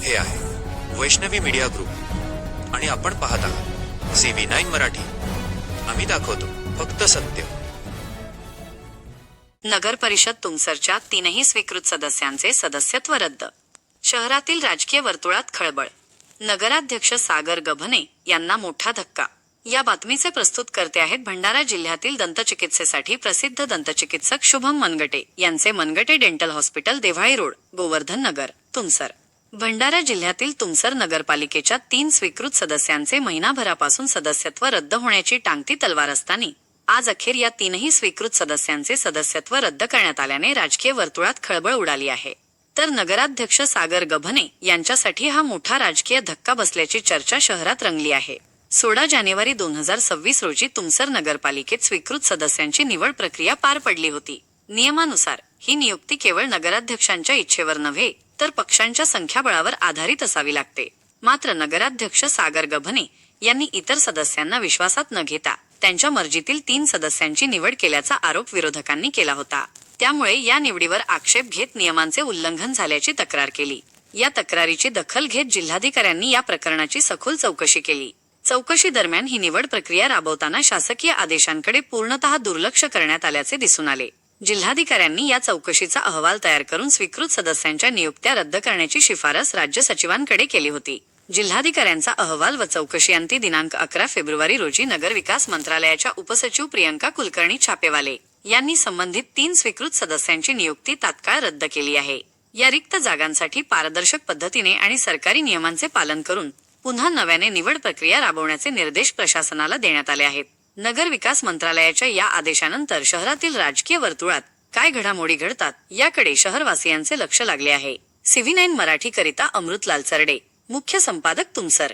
हे आहे Vaishnavi media group आणि आपण पाहत आहात CV9 मराठी. आम्ही दाखवतो फक्त सत्य. नगर परिषद तुमसरच्या 3ही स्वीकृत सदस्यांचे सदस्यत्व रद्द. शहरातील राजकीय वर्तुळात खळबळ. नगराध्यक्ष सागर गभने यांना मोठा धक्का. या बातमीचे प्रस्तुत करते आहेत भंडारा जिल्ह्यातील दंतचिकित्सेसाठी प्रसिद्ध दंतचिकित्सक शुभम मनगटे यांचे Mangate dental hospital, देव्हाळी road, Govardhan नगर, तुमसर. भंडारा जिल्ह्यातील तुमसर नगरपालिकेच्या 3 स्वीकृत सदस्यांचे महिनाभरापासून सदस्यत्व रद्द होण्याची टांगती तलवार असताना आज अखेर या 3ही स्वीकृत सदस्यांचे सदस्यत्व रद्द करण्यात आल्याने राजकीय वर्तुळात खळबळ उडाली आहे. तर नगराध्यक्ष सागर गभने यांच्यासाठी हा मोठा राजकीय धक्का बसल्याची चर्चा शहरात रंगली आहे. 16 जानेवारी 2026 रोजी तुमसर नगरपालिकेत स्वीकृत सदस्यांची निवड प्रक्रिया पार पडली होती. नियमानुसार ही नियुक्ती केवळ नगराध्यक्षांच्या इच्छेवर नव्हे तर पक्षांच्या संख्याबळावर आधारित असावी लागते. मात्र नगराध्यक्ष सागर गभने यांनी इतर सदस्यांना विश्वासात न घेता त्यांच्या मर्जीतील 3 सदस्यांची निवड केल्याचा आरोप विरोधकांनी केला होता. त्यामुळे या निवडीवर आक्षेप घेत नियमांचे उल्लंघन झाल्याची तक्रार केली. या तक्रारीची दखल घेत जिल्हाधिकाऱ्यांनी या प्रकरणाची सखोल चौकशी केली. चौकशी दरम्यान ही निवड प्रक्रिया राबवताना शासकीय आदेशांकडे पूर्णतः दुर्लक्ष करण्यात आल्याचे दिसून आले. जिल्हाधिकाऱ्यांनी या चौकशीचा अहवाल तयार करून स्वीकृत सदस्यांच्या नियुक्त्या रद्द करण्याची शिफारस राज्य सचिवांकडे केली होती. जिल्हाधिकाऱ्यांचा अहवाल व चौकशी अंती दिनांक 11 फेब्रुवारी रोजी नगर विकास मंत्रालयाच्या उपसचिव प्रियंका कुलकर्णी छापेवाले यांनी संबंधित 3 स्वीकृत सदस्यांची नियुक्ती तात्काळ रद्द केली आहे. या रिक्त जागांसाठी पारदर्शक पद्धतीने आणि सरकारी नियमांचे पालन करून पुन्हा नव्याने निवड प्रक्रिया राबवण्याचे निर्देश प्रशासनाला देण्यात आले आहेत. नगर विकास मंत्रालयाच्या या आदेशानंतर शहरातील राजकीय वर्तुळात काय घडामोडी घडतात याकडे शहरवासियांचे लक्ष लागले आहे. CV9 मराठी करिता अमृतलाल चरडे, मुख्य संपादक, तुमसर.